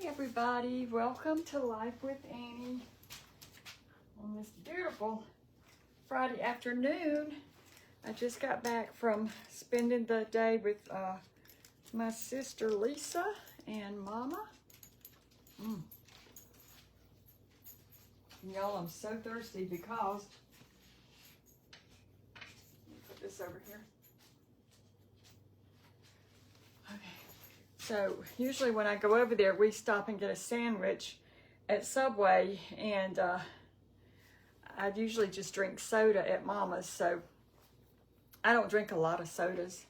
Everybody, welcome to Life with Annie on this beautiful Friday afternoon. I just got back from spending the day with my sister Lisa and Mama. Y'all, I'm so thirsty because, let me put this over here. So usually when I go over there, we stop and get a sandwich at Subway, and I'd usually just drink soda at Mama's. So I don't drink a lot of sodas,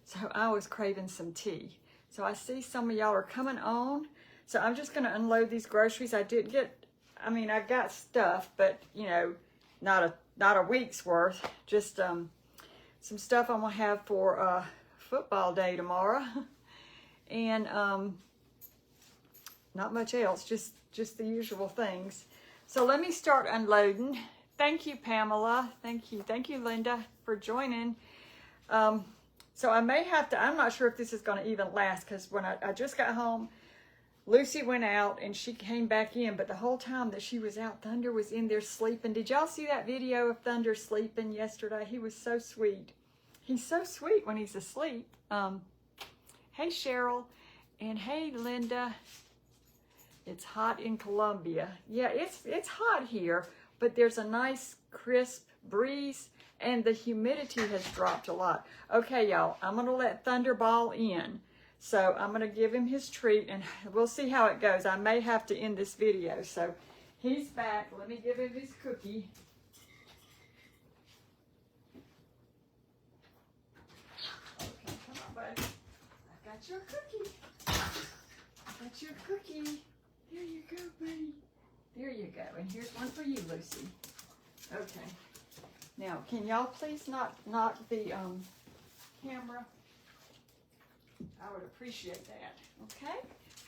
so I was craving some tea. So I see some of y'all are coming on, so I'm just going to unload these groceries. I got stuff, but you know, not a week's worth. Just some stuff I'm gonna have for football day tomorrow. And not much else, just the usual things. So let me start unloading. Thank you, Pamela. Thank you, Linda, for joining. So I may have to, I'm not sure if this is going to even last, because when I just got home, Lucy went out and she came back in, but the whole time that she was out, Thunder was in there sleeping. Did y'all see that video of Thunder sleeping yesterday? He was so sweet. He's so sweet when he's asleep. Hey, Cheryl, and hey, Linda. It's hot in Columbia. Yeah, it's hot here, but there's a nice crisp breeze, and the humidity has dropped a lot. Okay, y'all, I'm going to let Thunderball in. So I'm going to give him his treat, and we'll see how it goes. I may have to end this video. So he's back. Let me give him his cookie. Okay, come on, buddy. Got your cookie. Got your cookie. There you go, buddy. There you go. And here's one for you, Lucy. Okay. Now, can y'all please not knock the camera? I would appreciate that. Okay?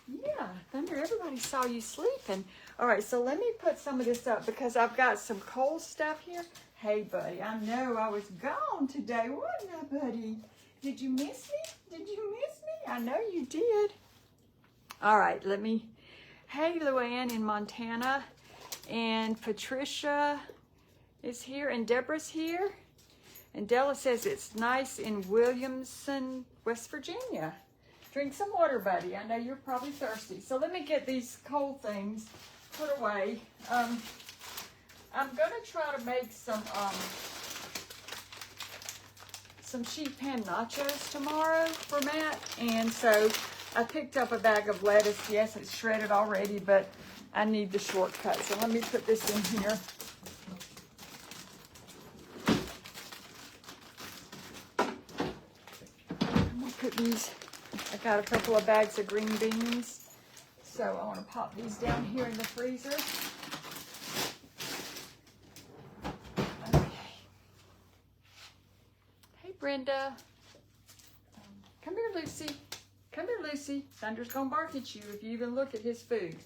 Yeah, Thunder, everybody saw you sleeping. All right, so let me put some of this up because I've got some cold stuff here. Hey, buddy, I know I was gone today, wasn't I, buddy? Did you miss me? Did you miss me? I know you did. All right, hey, Luann in Montana, and Patricia is here, and Deborah's here, and Della says it's nice in Williamson, West Virginia. Drink some water, buddy. I know you're probably thirsty. So let me get these cold things put away. I'm going to try to make some sheet pan nachos tomorrow for Matt, and so I picked up a bag of lettuce. Yes, it's shredded already, but I need the shortcut. So let me put this in here. I'm gonna put these. I got a couple of bags of green beans, so I want to pop these down here in the freezer. Brenda. Come here, Lucy. Come here, Lucy. Thunder's gonna bark at you if you even look at his food.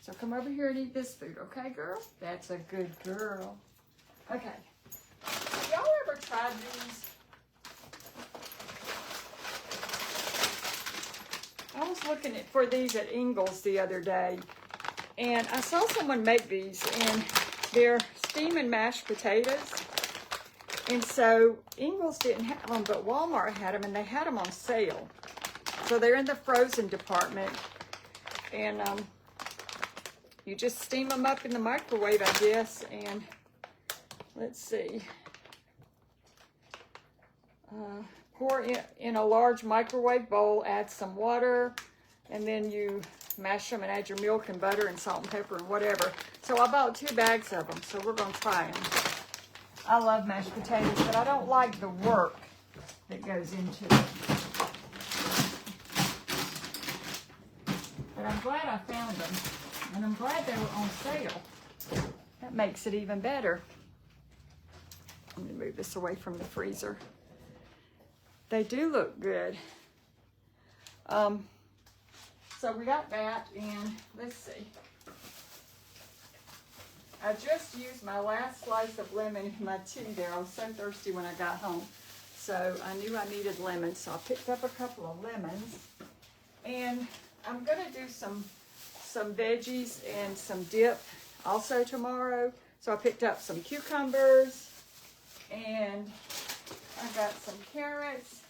So come over here and eat this food, okay, girl? That's a good girl. Okay. Y'all ever tried these? I was looking for these at Ingles the other day, and I saw someone make these, and they're steam and mashed potatoes. And so Ingles didn't have them, but Walmart had them, and they had them on sale. So they're in the frozen department, and you just steam them up in the microwave, I guess. And let's see, pour in a large microwave bowl, add some water, and then you mash them and add your milk and butter and salt and pepper and whatever. So I bought 2 bags of them, so we're going to try them. I love mashed potatoes, but I don't like the work that goes into it. But I'm glad I found them, and I'm glad they were on sale. That makes it even better. Let me move this away from the freezer. They do look good. So we got that, and let's see. I just used my last slice of lemon in my tea there. I was so thirsty when I got home. So I knew I needed lemons, so I picked up a couple of lemons. And I'm going to do some some veggies and some dip also tomorrow. So I picked up some cucumbers, and I got some carrots,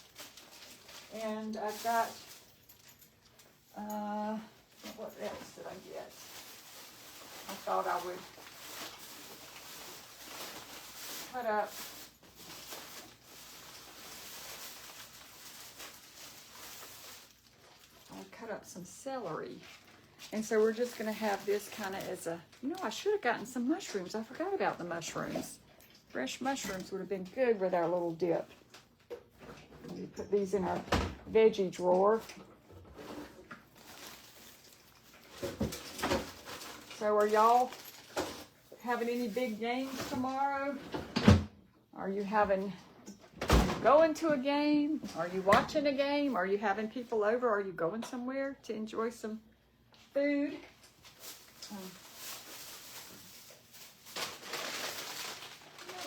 and I've got, what else did I get? I thought I would cut up some celery. And so we're just going to have this kind of as a, I should have gotten some mushrooms. I forgot about the mushrooms. Fresh mushrooms would have been good with our little dip. We put these in our veggie drawer. So are y'all having any big games tomorrow? Are you going to a game? Are you watching a game? Are you having people over? Are you going somewhere to enjoy some food?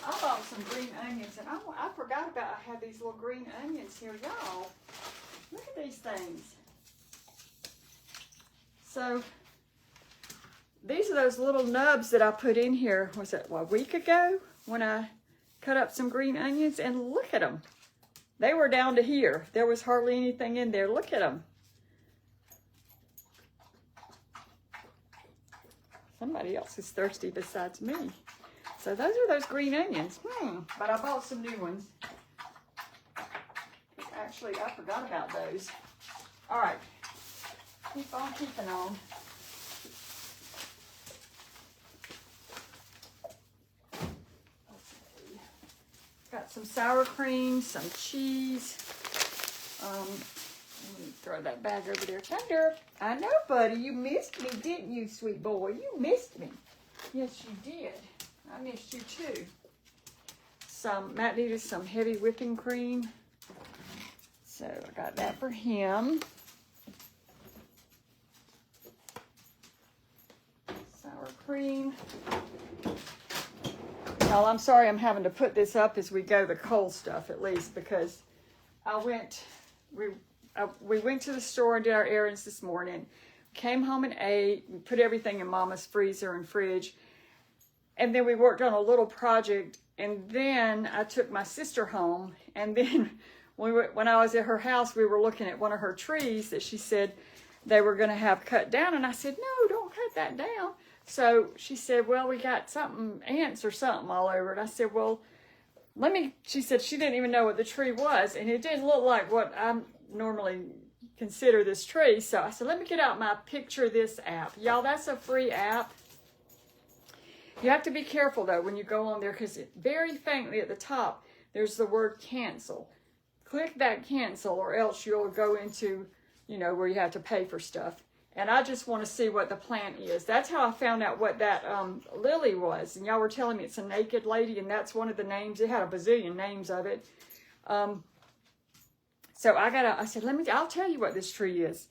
I bought some green onions, and I forgot about I had these little green onions here. Y'all, look at these things. So these are those little nubs that I put in here, was it a week ago when I cut up some green onions, and look at them. They were down to here. There was hardly anything in there. Look at them. Somebody else is thirsty besides me. So those are those green onions. But I bought some new ones. Actually, I forgot about those. All right. Keep on keeping on. Got some sour cream, some cheese. Let me throw that bag over there. Thunder, I know, buddy, you missed me, didn't you, sweet boy? You missed me. Yes, you did. I missed you too. Matt needed some heavy whipping cream, so I got that for him. Sour cream. Well, I'm sorry I'm having to put this up as we go, the cold stuff at least, because we went to the store and did our errands this morning, came home and ate, we put everything in Mama's freezer and fridge, and then we worked on a little project, and then I took my sister home, and then when I was at her house, we were looking at one of her trees that she said they were going to have cut down, and I said, no, don't cut that down. So she said, well, we got ants or something all over it. I said, well, she said she didn't even know what the tree was, and it didn't look like what I normally consider this tree. So I said, let me get out my Picture This app. Y'all, that's a free app. You have to be careful, though, when you go on there, because very faintly at the top, there's the word cancel. Click that cancel, or else you'll go into, where you have to pay for stuff. And I just want to see what the plant is. That's how I found out what that lily was. And y'all were telling me it's a naked lady, and that's one of the names. It had a bazillion names of it. So I said, I'll tell you what this tree is.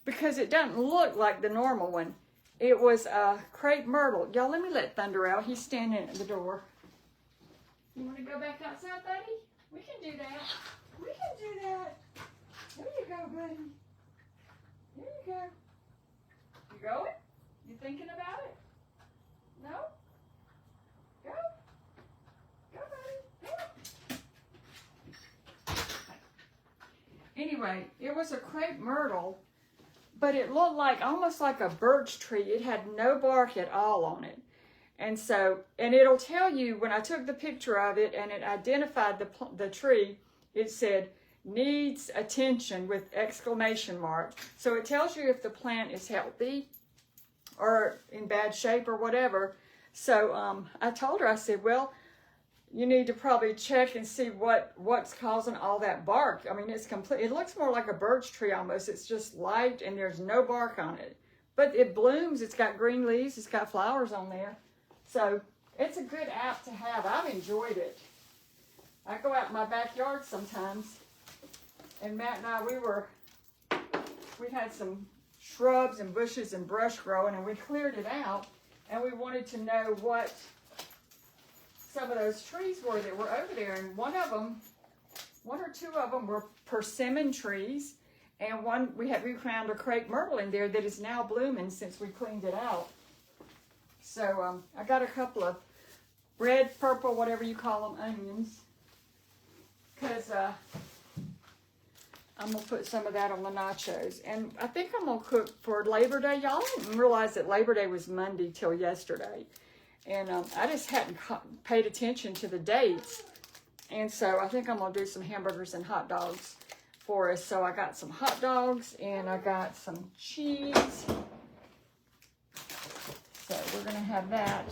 Because it doesn't look like the normal one. It was a crepe myrtle. Y'all, let me let Thunder out. He's standing at the door. You want to go back outside, buddy? We can do that. We can do that. There you go, buddy. There you go. You going? You thinking about it? No? Go. Go, buddy. Go. Anyway, it was a crepe myrtle, but it looked almost like a birch tree. It had no bark at all on it. And it'll tell you, when I took the picture of it and it identified the tree, it said, needs attention with exclamation mark. So it tells you if the plant is healthy or in bad shape or whatever. So I told her, I said, well, you need to probably check and see what's causing all that bark. I mean, it looks more like a birch tree almost. It's just light and there's no bark on it. But it blooms, it's got green leaves, it's got flowers on there. So it's a good app to have. I've enjoyed it. I go out in my backyard sometimes. And Matt and I, we had some shrubs and bushes and brush growing, and we cleared it out, and we wanted to know what some of those trees were that were over there. And one or two of them were persimmon trees, And we found a crepe myrtle in there that is now blooming since we cleaned it out. So I got a couple of red, purple, whatever you call them, onions. Because I'm going to put some of that on the nachos. And I think I'm going to cook for Labor Day. Y'all didn't realize that Labor Day was Monday till yesterday. And I just hadn't paid attention to the dates. And so I think I'm going to do some hamburgers and hot dogs for us. So I got some hot dogs and I got some cheese. So we're going to have that.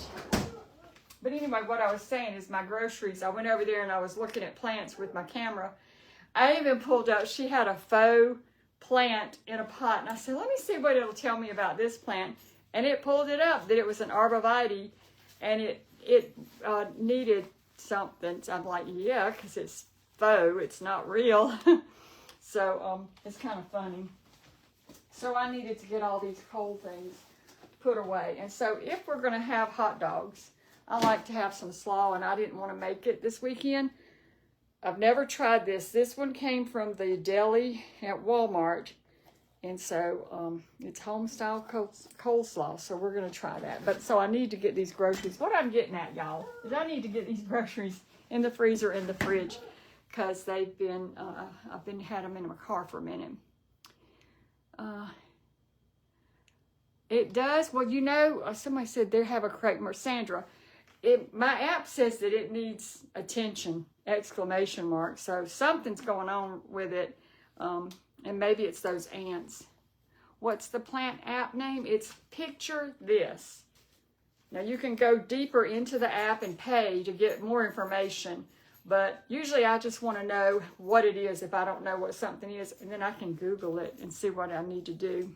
But anyway, what I was saying is my groceries. I went over there and I was looking at plants with my camera. I even pulled out, she had a faux plant in a pot. And I said, let me see what it'll tell me about this plant. And it pulled it up that it was an arborvitae. And it needed something. So I'm like, yeah, because it's faux. It's not real. So it's kind of funny. So I needed to get all these cold things put away. And so if we're going to have hot dogs, I like to have some slaw, and I didn't want to make it this weekend. I've never tried this. This one came from the deli at Walmart. And so it's home-style coleslaw, so we're going to try that. But so I need to get these groceries. What I'm getting at, y'all, is I need to get these groceries in the freezer, in the fridge, because they've been, had them in my car for a minute. It does, well, you know, somebody said they have a crepe myrtle. Sandra, my app says that it needs attention, exclamation mark. So something's going on with it. And maybe it's those ants. What's the plant app name? It's Picture This. Now you can go deeper into the app and pay to get more information. But usually I just want to know what it is if I don't know what something is. And then I can Google it and see what I need to do.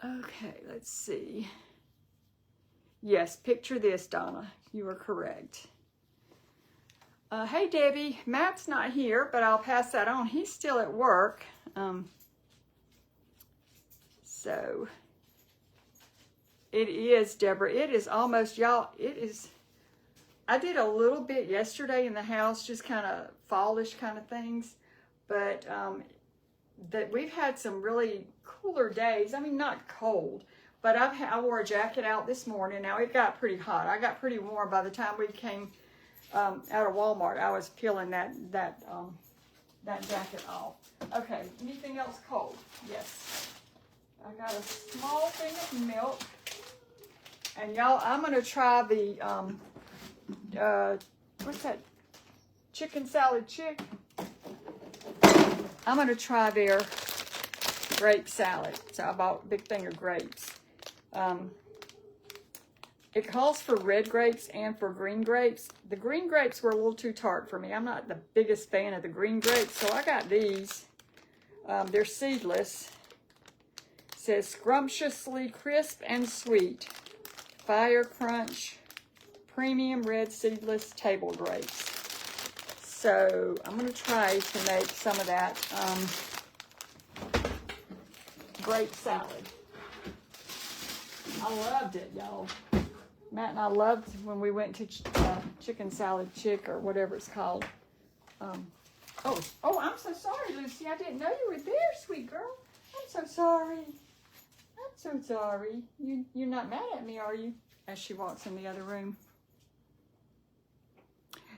Okay, let's see. Yes, Picture This, Donna. You are correct. Hey, Debbie. Matt's not here, but I'll pass that on. He's still at work. So, it is, Deborah. It is almost, y'all, it is. I did a little bit yesterday in the house, just kind of fallish kind of things. But that we've had some really cooler days. I mean, not cold, but I wore a jacket out this morning. Now, it got pretty hot. I got pretty warm by the time we came out of Walmart. I was peeling that jacket off. Okay, anything else cold? Yes. I got a small thing of milk. And y'all, I'm going to try the, what's that? Chicken salad chick. I'm going to try their grape salad. So I bought a big thing of grapes. It calls for red grapes and for green grapes. The green grapes were a little too tart for me. I'm not the biggest fan of the green grapes, so I got these. They're seedless. It says scrumptiously crisp and sweet. Fire Crunch Premium Red Seedless Table Grapes. So I'm going to try to make some of that grape salad. I loved it, y'all. Matt and I loved when we went to Chicken Salad Chick or whatever it's called. Oh, I'm so sorry, Lucy. I didn't know you were there, sweet girl. I'm so sorry. I'm so sorry. You're not mad at me, are you? As she walks in the other room.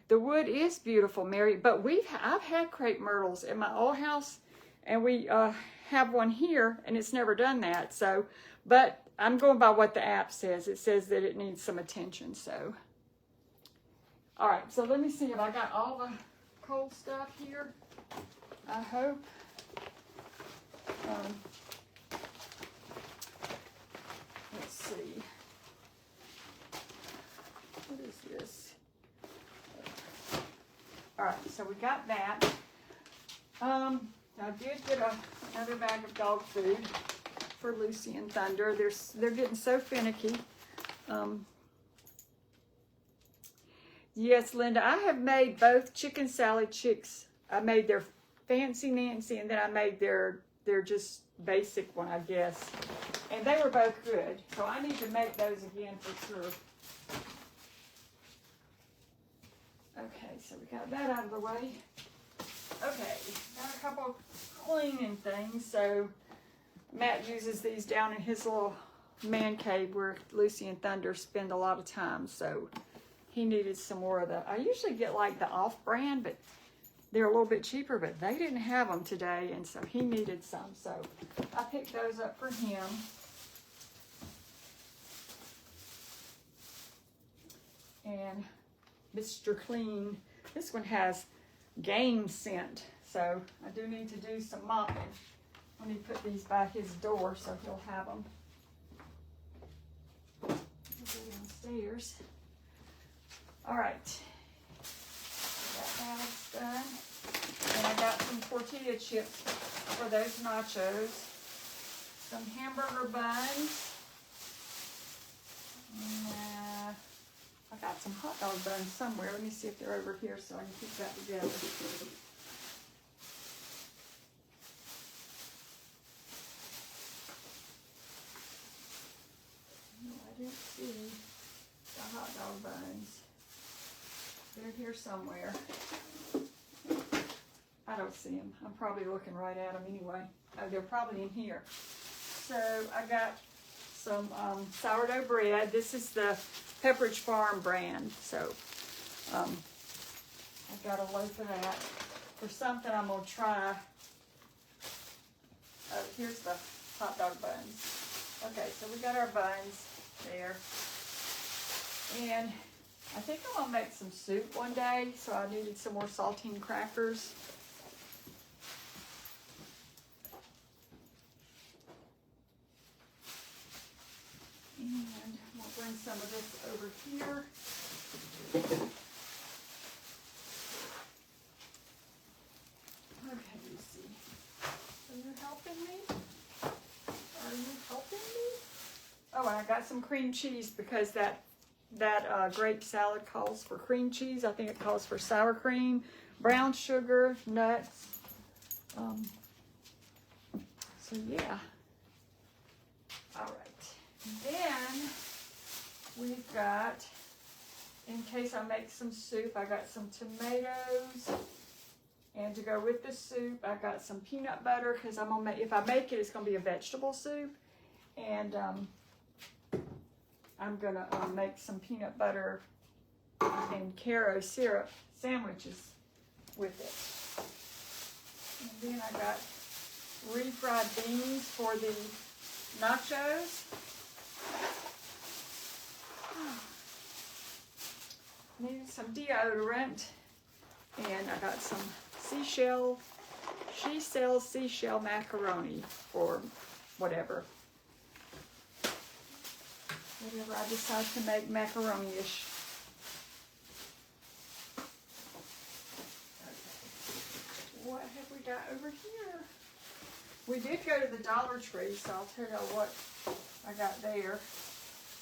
The wood is beautiful, Mary, but I've had crepe myrtles in my old house, and we have one here, and it's never done that. So, but I'm going by what the app says. It says that it needs some attention. So, all right. So let me see if I got all the cold stuff here. I hope. Let's see. What is this? All right, so we got that. I did get another bag of dog food for Lucy and Thunder. They're getting so finicky. Yes, Linda, I have made both Chicken Salad Chicks. I made their Fancy Nancy, and then I made their just basic one, I guess. And they were both good, so I need to make those again for sure. Okay, so we got that out of the way. Okay, got a couple cleaning things. So Matt uses these down in his little man cave where Lucy and Thunder spend a lot of time. So he needed some more of the, I usually get like the off-brand, but they're a little bit cheaper, but they didn't have them today, and so he needed some. So I picked those up for him. And Mr. Clean, this one has game scent, so I do need to do some mopping. Let me put these by his door so he'll have them. I'll go downstairs. All right, that bag's done. And I got some tortilla chips for those nachos, some hamburger buns, and I got some hot dog buns somewhere. Let me see if they're over here so I can keep that together. No, I didn't see the hot dog buns. They're here somewhere. I don't see them. I'm probably looking right at them anyway. Oh, they're probably in here. So I got some sourdough bread. This is the Pepperidge Farm brand. So I got a loaf of that. For something I'm going to try. Oh, here's the hot dog buns. Okay, so we got our buns there. And I think I'm going to make some soup one day. So I needed some more saltine crackers. And we'll bring some of this over here. Okay, Lucy. Are you helping me? Are you helping me? Oh, and I got some cream cheese because that grape salad calls for cream cheese. I think it calls for sour cream, brown sugar, nuts. So yeah. All right. Then we've got, in case I make some soup, I got some tomatoes, and to go with the soup, I got some peanut butter because I'm gonna make. If I make it, it's gonna be a vegetable soup, and I'm gonna make some peanut butter and Caro syrup sandwiches with it. And then I got refried beans for the nachos. Needed some deodorant, and I got some she sells seashell macaroni for whatever I decide to make macaroni-ish. Okay. What have we got over here? We did go to the Dollar Tree, so I'll tell you what I got there.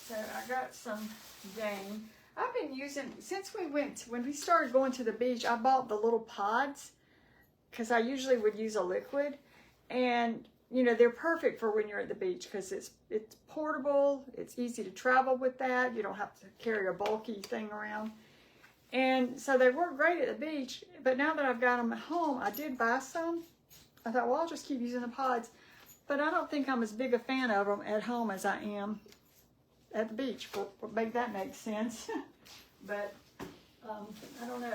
So I got some Dane. I've been using, when we started going to the beach, I bought the little pods because I usually would use a liquid. And, you know, they're perfect for when you're at the beach because it's portable. It's easy to travel with that. You don't have to carry a bulky thing around. And so they work great at the beach. But now that I've got them at home, I did buy some. I thought, well, I'll just keep using the pods. But I don't think I'm as big a fan of them at home as I am at the beach. Make that make sense. But I don't know.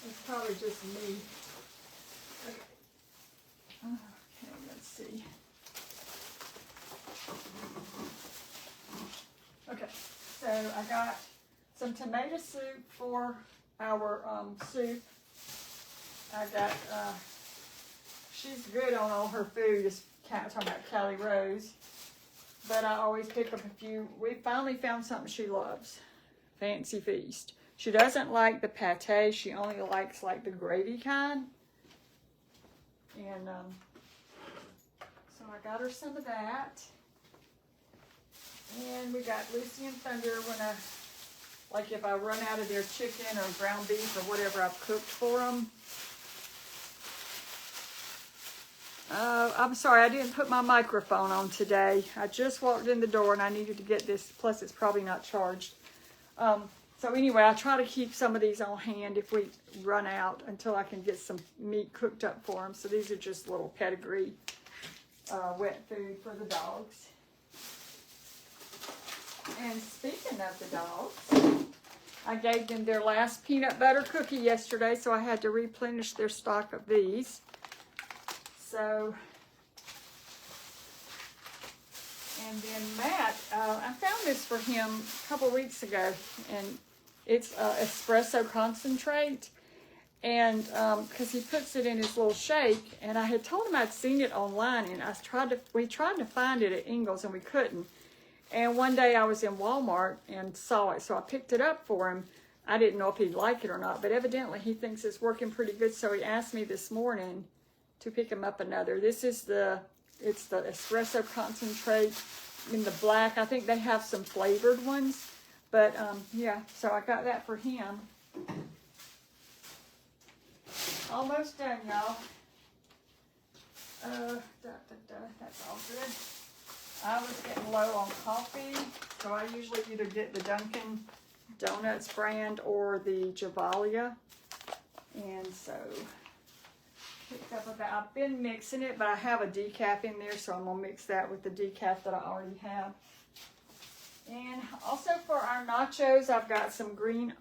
It's probably just me. Okay, let's see. Okay, so I got some tomato soup for our soup. I got, she's good on all her food. It's talking about Callie Rose. But I always pick up a few. We finally found something she loves. Fancy Feast. She doesn't like the pate. She only likes like the gravy kind. And so I got her some of that. And we got Lucy and Thunder when like if I run out of their chicken or ground beef or whatever I've cooked for them. I'm sorry, I didn't put my microphone on today. I just walked in the door and I needed to get this, plus it's probably not charged. So anyway, I try to keep some of these on hand if we run out until I can get some meat cooked up for them. So these are just little pedigree wet food for the dogs. And speaking of the dogs, I gave them their last peanut butter cookie yesterday, so I had to replenish their stock of these. So, and then Matt, I found this for him a couple weeks ago, and it's espresso concentrate, and because he puts it in his little shake, and I had told him I'd seen it online, and we tried to find it at Ingles, and we couldn't. And one day I was in Walmart and saw it, so I picked it up for him. I didn't know if he'd like it or not, but evidently he thinks it's working pretty good, so he asked me this morning to pick him up another. This is it's the espresso concentrate in the black. I think they have some flavored ones, but yeah, so I got that for him. Almost done, y'all. That's all good. I was getting low on coffee, so I usually either get the Dunkin' Donuts brand or the Javalia. And so, picked up about, I've been mixing it, but I have a decaf in there, so I'm going to mix that with the decaf that I already have. And also for our nachos, I've got some green,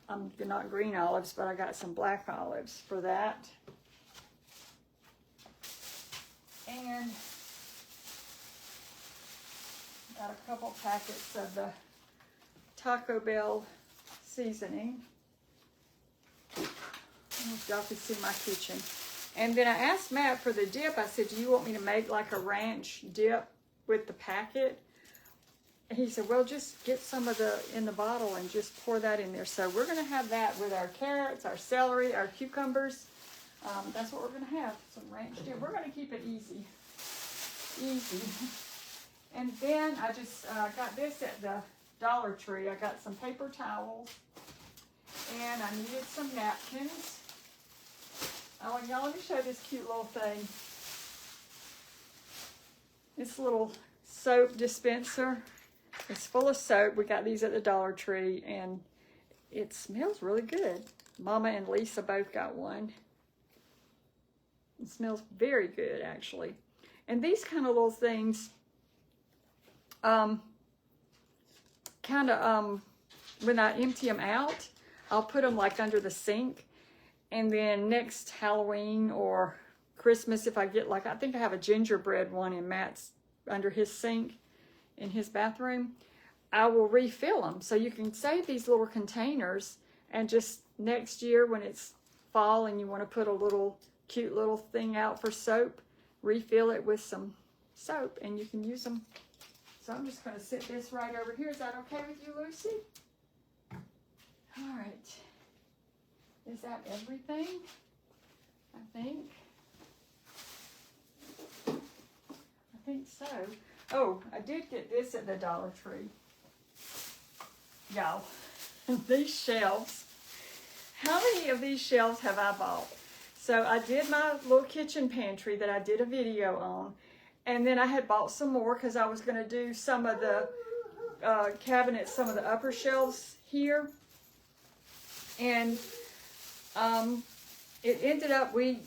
not green olives, but I got some black olives for that. And got a couple packets of the Taco Bell seasoning. Y'all can see my kitchen. And then I asked Matt for the dip. I said, do you want me to make like a ranch dip with the packet? And he said, well, just get some of in the bottle and just pour that in there. So we're going to have that with our carrots, our celery, our cucumbers. That's what we're going to have, some ranch dip. We're going to keep it easy. Easy. And then I just got this at the Dollar Tree. I got some paper towels, and I needed some napkins. Oh, and y'all, let me show this cute little thing. This little soap dispenser. It's full of soap. We got these at the Dollar Tree, and it smells really good. Mama and Lisa both got one. It smells very good, actually. And these kind of little things, when I empty them out, I'll put them like under the sink, and then next Halloween or Christmas, if I get like, I think I have a gingerbread one in Matt's under his sink in his bathroom, I will refill them. So you can save these little containers, and just next year when it's fall and you want to put a little cute little thing out for soap, refill it with some soap and you can use them. So I'm just going to sit this right over here. Is that okay with you, Lucy? All right. Is that everything? I think so. Oh, I did get this at the Dollar Tree. Y'all, these shelves. How many of these shelves have I bought? So I did my little kitchen pantry that I did a video on. And then I had bought some more because I was going to do some of the cabinets, some of the upper shelves here. And it ended up, we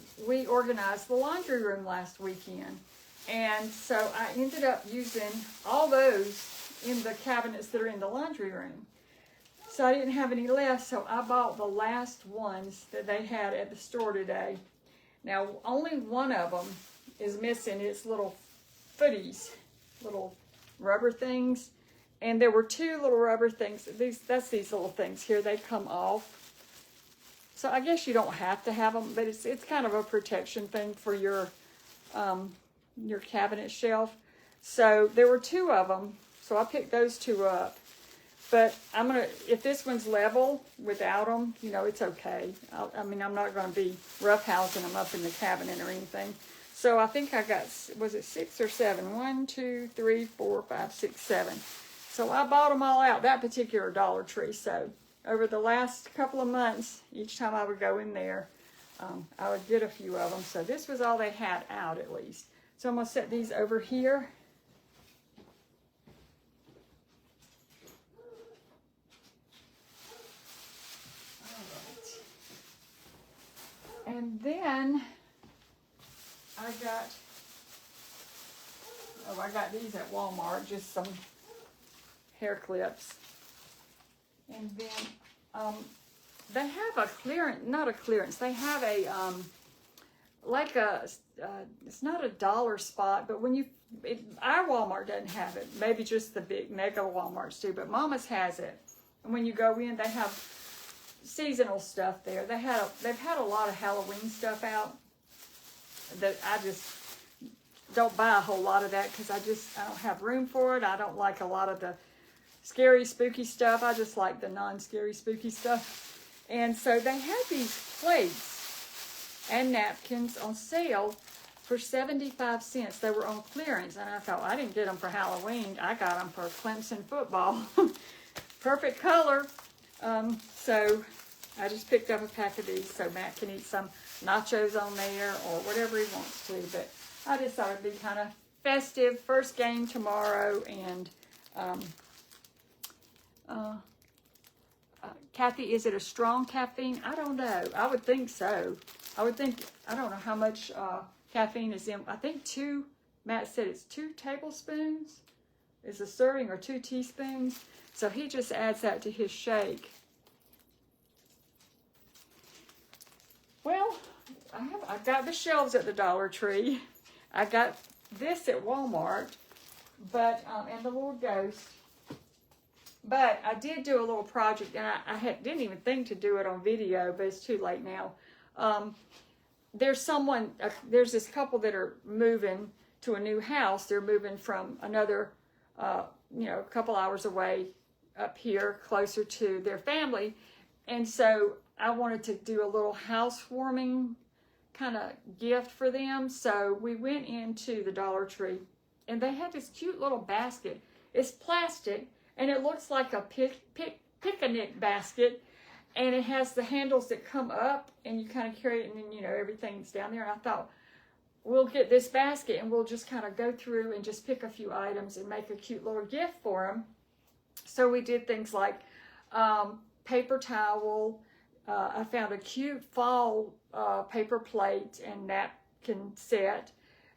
organized the laundry room last weekend. And so I ended up using all those in the cabinets that are in the laundry room. So I didn't have any left, so I bought the last ones that they had at the store today. Now, only one of them is missing its little footies, little rubber things. And there were two little rubber things. That's these little things here. They come off. So I guess you don't have to have them, but it's kind of a protection thing for your cabinet shelf. So there were two of them, so I picked those two up. But if this one's level without them, you know, it's okay. I'm not going to be roughhousing them up in the cabinet or anything. So I think I got, was it 6 or 7? 1, 2, 3, 4, 5, 6, 7. So I bought them all out, that particular Dollar Tree. So over the last couple of months, each time I would go in there, I would get a few of them. So this was all they had out at least. So I'm going to set these over here. And then I got these at Walmart, just some hair clips. And then they have a clearance, not a clearance, they have a, like a, it's not a dollar spot, but when our Walmart doesn't have it. Maybe just the big mega Walmarts do, but Mama's has it. And when you go in, they have seasonal stuff there. They've had a lot of Halloween stuff out that I just don't buy a whole lot of that because I don't have room for it. I don't like a lot of the scary, spooky stuff. I just like the non-scary, spooky stuff. And so they had these plates and napkins on sale for 75 cents. They were on clearance, and I thought, I didn't get them for Halloween. I got them for Clemson football. Perfect color. So I just picked up a pack of these so Matt can eat some nachos on there or whatever he wants to. But I just thought it'd be kind of festive. First game tomorrow, and Kathy, is it a strong caffeine? I don't know. I would think so. I don't know how much caffeine is in. I think Matt said it's 2 tablespoons is a serving, or 2 teaspoons. So he just adds that to his shake. Well, I've got the shelves at the Dollar Tree. I got this at Walmart, but and the little ghost. But I did do a little project, and I didn't even think to do it on video, but it's too late now. There's this couple that are moving to a new house. They're moving from another, a couple hours away up here, closer to their family. And so I wanted to do a little housewarming kind of gift for them. So we went into the Dollar Tree, and they had this cute little basket. It's plastic, and it looks like a picnic basket. And it has the handles that come up, and you kind of carry it, and then, everything's down there. And I thought, we'll get this basket, and we'll just kind of go through and just pick a few items and make a cute little gift for them. So we did things like paper towel. I found a cute fall paper plate and napkin set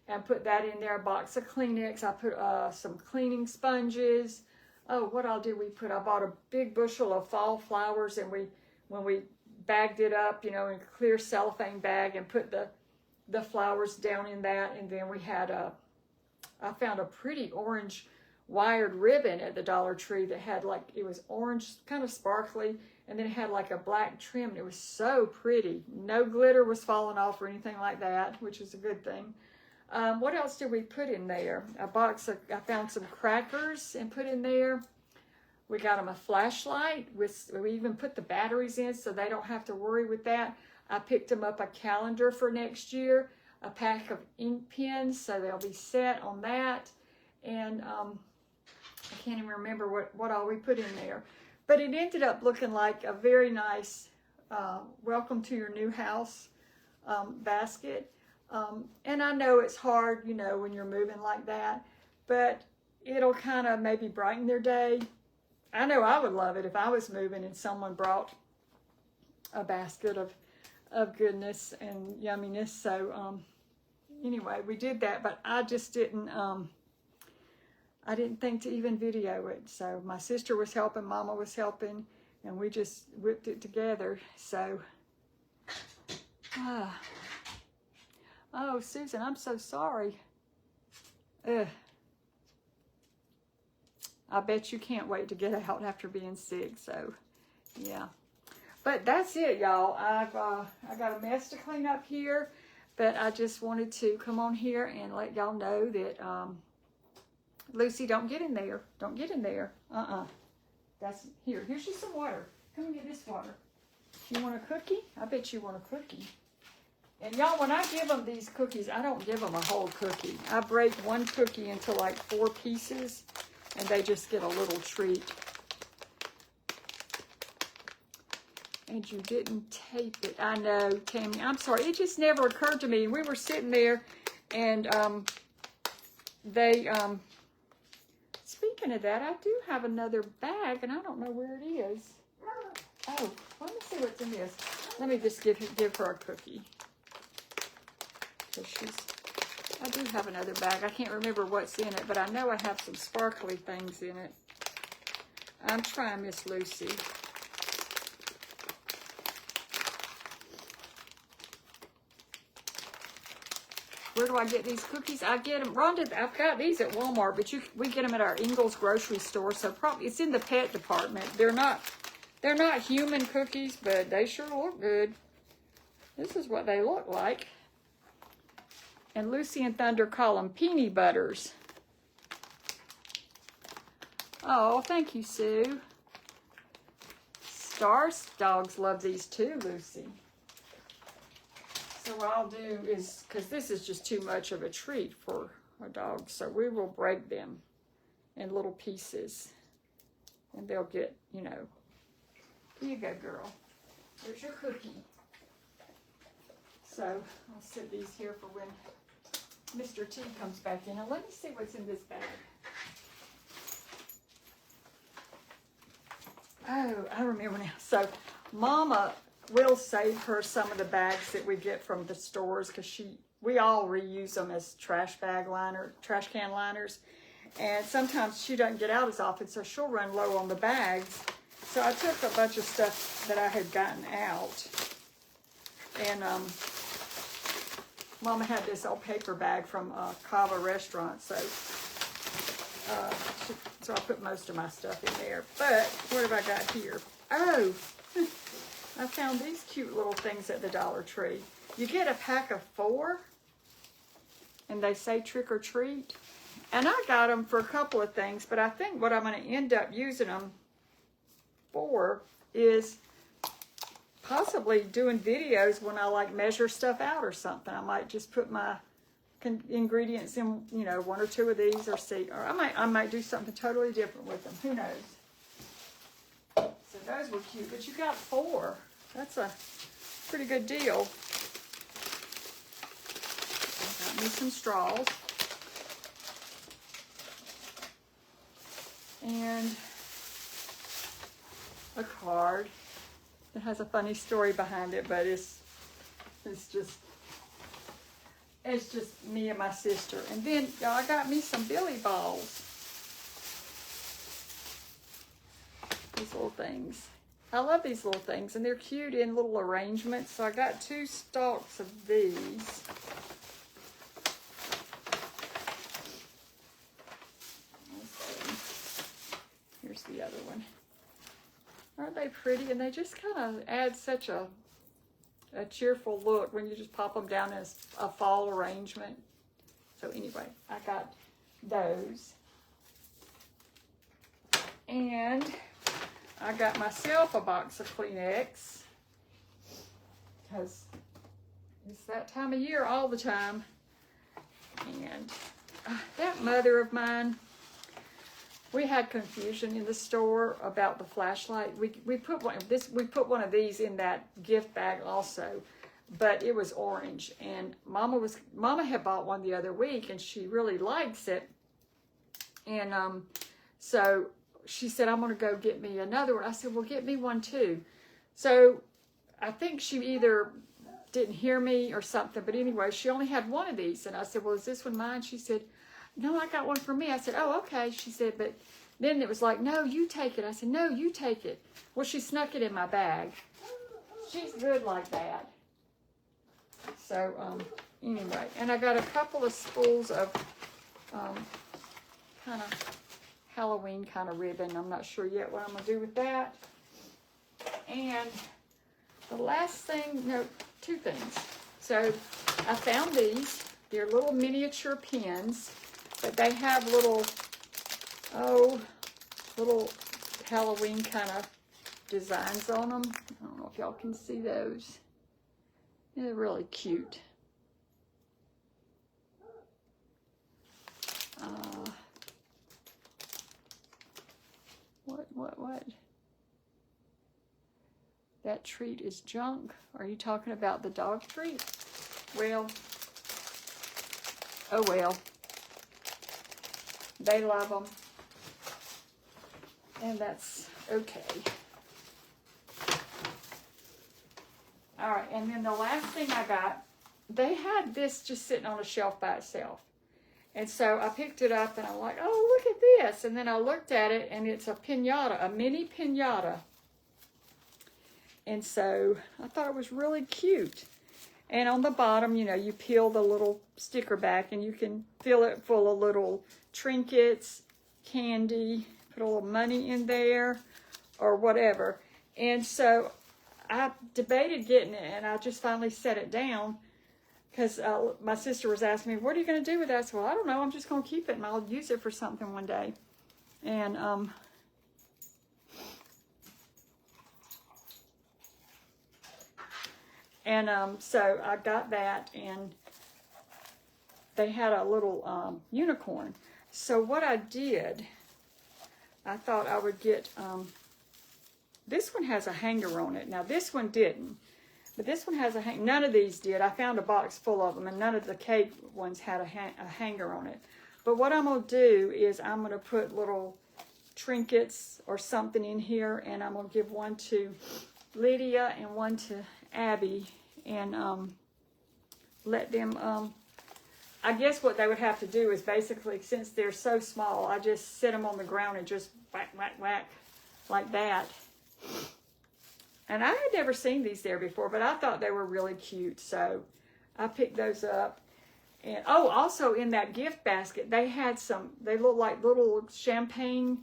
and put that in there. A box of Kleenex. I put some cleaning sponges. Oh, what all did we put? I bought a big bushel of fall flowers, and when we bagged it up, in a clear cellophane bag, and put the flowers down in that. And then we had I found a pretty orange wired ribbon at the Dollar Tree that had it was orange, kind of sparkly, and then it had like a black trim, and it was so pretty. No glitter was falling off or anything like that, which is a good thing. What else did we put in there? I found some crackers and put in there. We got them a flashlight. We even put the batteries in so they don't have to worry with that. I picked them up a calendar for next year, a pack of ink pens, so they'll be set on that. And I can't even remember what all we put in there. But it ended up looking like a very nice welcome to your new house basket. And I know it's hard, when you're moving like that, but it'll kind of maybe brighten their day. I know I would love it if I was moving and someone brought a basket of goodness and yumminess. So anyway, we did that, but I just didn't think to even video it. So my sister was helping, Mama was helping, and we just whipped it together. So oh, Susan, I'm so sorry. Ugh. I bet you can't wait to get out after being sick. So, yeah. But that's it, y'all. I got a mess to clean up here, but I just wanted to come on here and let y'all know that Lucy, don't get in there. Don't get in there. That's here's you some water. Come and get this water. You want a cookie? I bet you want a cookie. And y'all, when I give them these cookies, I don't give them a whole cookie. I break one cookie into like 4 pieces, and they just get a little treat. And you didn't tape it. I know, Tammy. I'm sorry. It just never occurred to me. We were sitting there, and speaking of that, I do have another bag, and I don't know where it is. Oh, let me see what's in this. Let me just give her a cookie. I do have another bag. I can't remember what's in it, but I know I have some sparkly things in it. I'm trying Miss Lucy. Where do I get these cookies? I get them, Rhonda, I've got these at Walmart, but we get them at our Ingles grocery store, so probably it's in the pet department. They're not human cookies, but they sure look good. This is what they look like. And Lucy and Thunder call them peanut butters. Oh, thank you, Sue. Star's dogs love these too, Lucy. So what I'll do is, because this is just too much of a treat for our dogs, so we will break them in little pieces. And they'll get, you know, here you go, girl. There's your cookie. So I'll set these here for when Mr. T comes back in. Now let me see what's in this bag. Oh, I remember now. So Mama will save her some of the bags that we get from the stores because we all reuse them as trash can liners. And sometimes she doesn't get out as often, so she'll run low on the bags. So I took a bunch of stuff that I had gotten out. And Mama had this old paper bag from Cava restaurant, so I put most of my stuff in there. But what have I got here? Oh, I found these cute little things at the Dollar Tree. You get a pack of 4, and they say trick or treat. And I got them for a couple of things, but I think what I'm going to end up using them for is possibly doing videos when I like measure stuff out or something. I might just put my ingredients in, you know, 1 or 2 of these, or I might do something totally different with them. Who knows? So those were cute, but you got 4. That's a pretty good deal. Got me some straws. And a card that has a funny story behind it, but it's just me and my sister. And then y'all, I got me some Billy balls. These little things. I love these little things, and they're cute in little arrangements. So I got 2 stalks of these. Here's the other one. Aren't they pretty? And they just kind of add such a cheerful look when you just pop them down as a fall arrangement. So anyway, I got those. And I got myself a box of Kleenex, because it's that time of year all the time. And that mother of mine, we had confusion in the store about the flashlight. We put one of these in that gift bag also, but it was orange. And Mama had bought one the other week, and she really likes it. And so she said, I'm going to go get me another one. I said, well, get me one too. So I think she either didn't hear me or something, but anyway, she only had one of these. And I said, well, is this one mine? She said, no, I got one for me. I said, oh, okay. She said, but then it was like, no, you take it. I said, no, you take it. Well, she snuck it in my bag. She's good like that. So, anyway, and I got a couple of spools of kind of Halloween kind of ribbon. I'm not sure yet what I'm going to do with that. And the last thing, no, 2 things. So I found these. They're little miniature pins, but they have little Halloween kind of designs on them. I don't know if y'all can see those. They're really cute. What? That treat is junk. Are you talking about the dog treat? Well, oh well. They love them. And that's okay. All right, and then the last thing I got they had this just sitting on a shelf by itself. And so I picked it up and I'm like, oh, look at this. And then I looked at it and it's a piñata, a mini piñata. And so I thought it was really cute. And on the bottom, you know, you peel the little sticker back and you can fill it full of little trinkets, candy, put a little money in there or whatever. And so I debated getting it and I just finally set it down because my sister was asking me, what are you going to do with that? I said, well, I don't know. I'm just going to keep it and I'll use it for something one day. And so I got that, and they had a little unicorn. So what I did, I thought I would get, this one has a hanger on it. Now this one didn't, but this one has a hanger. None of these did. I found a box full of them, and none of the cake ones had a hanger on it. But what I'm going to do is I'm going to put little trinkets or something in here, and I'm going to give one to Lydia and one to Abby, and let them, I guess what they would have to do is basically, since they're so small, I just sit them on the ground and just whack, whack, whack, like that. And I had never seen these there before, but I thought they were really cute, so I picked those up. And oh, also in that gift basket, they had some, they look like little champagne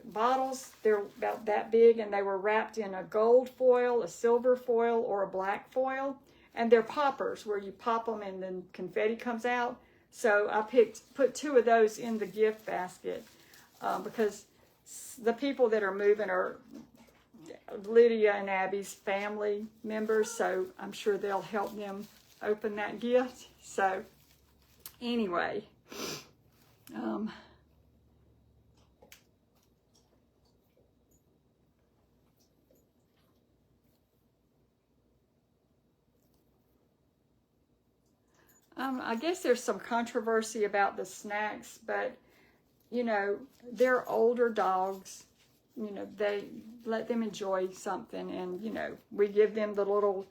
bottles. They're about that big, and they were wrapped in a gold foil, a silver foil, or a black foil. And they're poppers, where you pop them and then confetti comes out. So I put 2 of those in the gift basket because the people that are moving are Lydia and Abby's family members, so I'm sure they'll help them open that gift. So anyway, I guess there's some controversy about the snacks, but, you know, they're older dogs. You know, they let them enjoy something, and, you know, we give them the little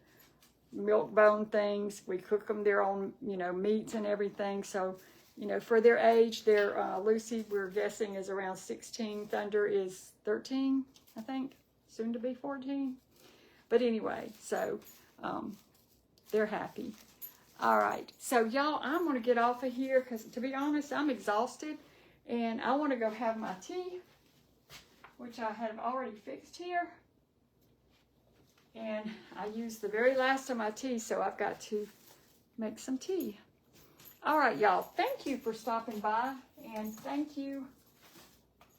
milk bone things. We cook them their own, you know, meats and everything. So, you know, for their age, Lucy, we're guessing, is around 16. Thunder is 13, I think, soon to be 14. But anyway, so they're happy. All right, so y'all, I'm going to get off of here because, to be honest, I'm exhausted, and I want to go have my tea, which I have already fixed here. And I used the very last of my tea, so I've got to make some tea. All right, y'all, thank you for stopping by, and thank you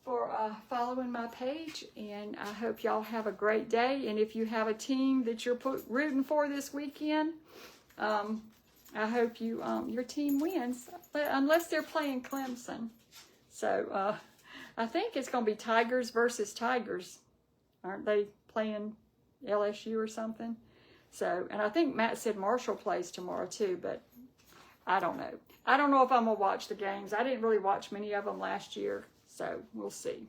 for following my page, and I hope y'all have a great day. And if you have a team that you're rooting for this weekend, I hope your team wins, unless they're playing Clemson. So I think it's going to be Tigers versus Tigers. Aren't they playing LSU or something? So, and I think Matt said Marshall plays tomorrow too, but I don't know. I don't know if I'm going to watch the games. I didn't really watch many of them last year, so we'll see.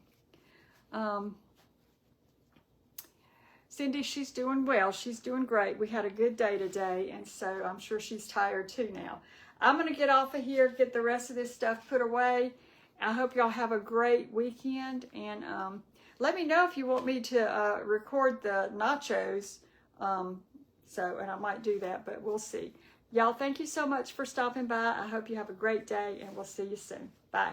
Cindy, she's doing well. She's doing great. We had a good day today, and so I'm sure she's tired too now. I'm going to get off of here, get the rest of this stuff put away. I hope y'all have a great weekend, and let me know if you want me to record the nachos, and I might do that, but we'll see. Y'all, thank you so much for stopping by. I hope you have a great day, and we'll see you soon. Bye.